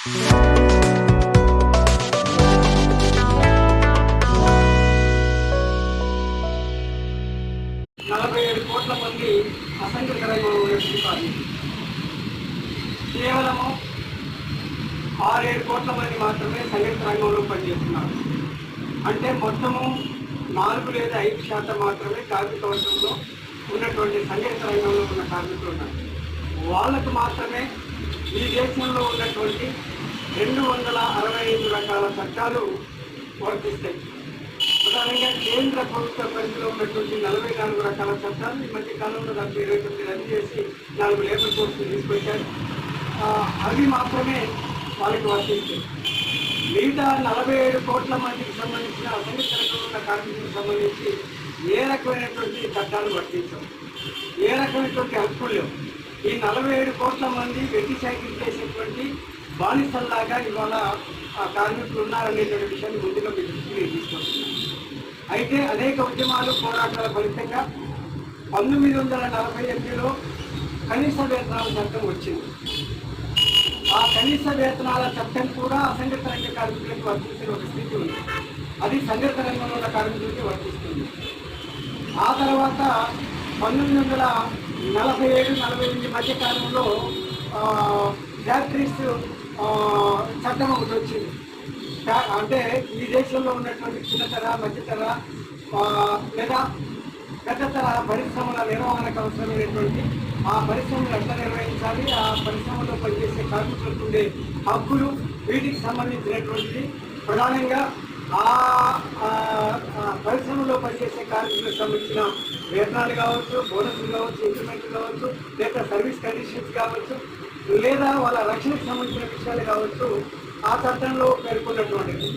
47 కోట్ల మంది అసంఘటిత రంగంలో ఉన్నటువంటి కార్మికులు, కేవలము 6-7 కోట్ల మంది మాత్రమే సంఘటిత రంగంలో పనిచేస్తున్నారు. అంటే మొత్తము 4 లేదా 5% మాత్రమే కార్మిక వర్గంలో ఉన్నటువంటి సంఘటిత రంగంలో ఉన్న కార్మికులు ఉన్నారు. వాళ్ళకు మాత్రమే ఈ దేశంలో ఉన్నటువంటి 265 రకాల చట్టాలు వర్తిస్తాయి. ప్రధానంగా కేంద్ర ప్రభుత్వ పరిధిలో ఉన్నటువంటి 44 రకాల చట్టాలు ఈ మధ్య కాలంలో దాంట్లో 29 రద్దు చేసి 4 లేబర్ కోర్సులు తీసుకొచ్చారు. అవి మాత్రమే వాళ్ళకి వర్తిస్తాయి. మిగతా 47 కోట్ల మందికి సంబంధించిన అసంఘటిత రంగంలో ఉన్న కార్మికులకు సంబంధించి ఏ రకమైనటువంటి చట్టాలు వర్తించవు, ఏ రకమైనటువంటి హక్కులు లేవు. ఈ 47 కోట్ల మంది వెట్టి సైకిల్ చేసేటువంటి బానిసల్లాగా ఇవాళ ఆ కార్మికులు ఉన్నారనేటువంటి విషయాన్ని ముందుగా మీ దృష్టికి తీసుకొస్తున్నాను. అయితే అనేక ఉద్యమాలు పోరాటాల ఫలితంగా 1948లో కనీస వేతనాల చట్టం వచ్చింది. ఆ కనీస వేతనాల చట్టం కూడా అసంఘటిత రంగ కార్మికులకు వర్తించిన ఒక స్థితి ఉంది. అది సంఘటిత రంగంలో ఉన్న కార్మికులకి వర్తిస్తుంది. ఆ తర్వాత 1947-48 మధ్య కాలంలో ఫ్యాక్టరీస్ చట్టం ఒకటి వచ్చింది. అంటే ఈ దేశంలో ఉన్నటువంటి చిన్నతర, మధ్యతర లేదా పెద్దతర పరిశ్రమల నిర్వహణకు అవసరమైనటువంటి ఆ పరిశ్రమలు ఎట్లా నిర్వహించాలి, ఆ పరిశ్రమలో పనిచేసే కార్మికులకు ఉండే హక్కులు, వీటికి సంబంధించినటువంటిది ప్రధానంగా ఆ పరిశ్రమలో పనిచేసే కార్మికులకు సంబంధించిన వేతనాలు కావచ్చు, బోనస్లు కావచ్చు, ఇంక్రిమెంట్లు కావచ్చు, లేదా సర్వీస్ కండిషన్స్ కావచ్చు, లేదా వాళ్ళ రక్షణకు సంబంధించిన విషయాలు కావచ్చు, ఆ చట్టంలో పేర్కొన్నటువంటిది.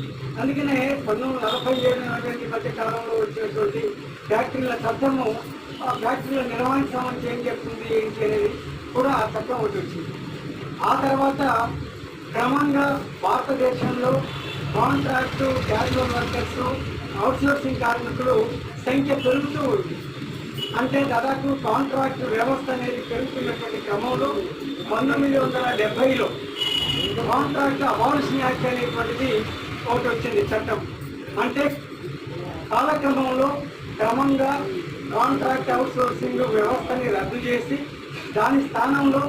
అందుకనే 1947 మధ్య కాలంలో వచ్చినటువంటి ఫ్యాక్టరీల చట్టము ఆ ఫ్యాక్టరీల నిర్వహణకు సంబంధించి ఏం చెప్తుంది ఏంటి అనేది కూడా ఆ చట్టం ఒకటి వచ్చింది. ఆ తర్వాత క్రమంగా భారతదేశంలో కాంట్రాక్టు, క్యాజువల్ వర్కర్స్, అవుట్సోర్సింగ్ కార్మికులు సంఖ్య పెరుగుతూ ఉంది. అంటే దాదాపు కాంట్రాక్టు వ్యవస్థ అనేది పెరుగుతున్నటువంటి క్రమంలో 1970లో కాంట్రాక్ట్ అబాలిషన్ యాక్ట్ అనేటువంటిది ఒకటి వచ్చింది చట్టం. అంటే కాలక్రమంలో క్రమంగా కాంట్రాక్ట్ అవుట్సోర్సింగ్ వ్యవస్థని రద్దు చేసి దాని స్థానంలో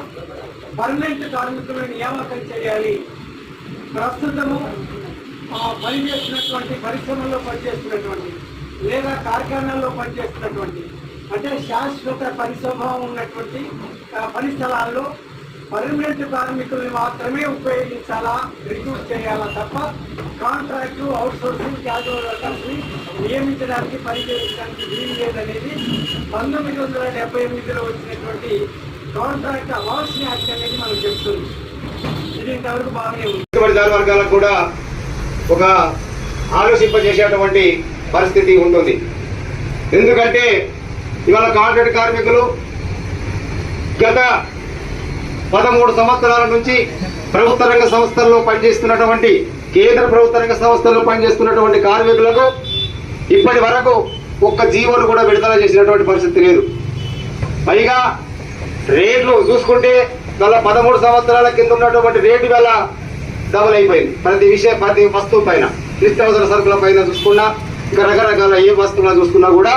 పర్మనెంట్ కార్మికులను నియామకం చేయాలి. ప్రస్తుతము పనిచేస్తున్నటువంటి పరిశ్రమల్లో పనిచేస్తున్నటువంటి లేదా కార్ఖానాల్లో పనిచేస్తున్నటువంటి అంటే శాశ్వత పరిస్వభావం ఉన్నటువంటి పని స్థలాల్లో పర్మనెంట్ కార్మికుల్ని మాత్రమే ఉపయోగించాలా, రిక్రూట్ చేయాలా తప్ప కాంట్రాక్టు, అవుట్సోర్సింగ్, క్యాజువల్ వర్కర్స్ని నియమించడానికి, పనిచేయడానికి వీలు లేదనేది 1978లో వచ్చినటువంటి కాంట్రాక్ట్ అబాలిషన్ యాక్ట్ అనేది మనం చెప్తుంది. ఇది ఇంతవరకు బాగానే ఉంది. వర్గాలకు కూడా ఒక ఆలోచింపజేసేటువంటి పరిస్థితి ఉంటుంది. ఎందుకంటే ఇవాళ కాంట్రాక్ట్ కార్మికులు గత 13 సంవత్సరాల నుంచి ప్రభుత్వ రంగ సంస్థల్లో పనిచేస్తున్నటువంటి, కేంద్ర ప్రభుత్వ రంగ సంస్థల్లో పనిచేస్తున్నటువంటి కార్మికులకు ఇప్పటి వరకు ఒక్క జీవోను కూడా విడుదల చేసినటువంటి పరిస్థితి లేదు. పైగా రేట్లు చూసుకుంటే గల 13 సంవత్సరాల కింద ఉన్నటువంటి రేటు వల్ల డబుల్ అయిపోయింది. ప్రతి వస్తువు పైన, నిత్యావసర సరుకుల పైన చూసుకున్నా, ఇంకా రకరకాల ఏ వస్తువులు చూసుకున్నా కూడా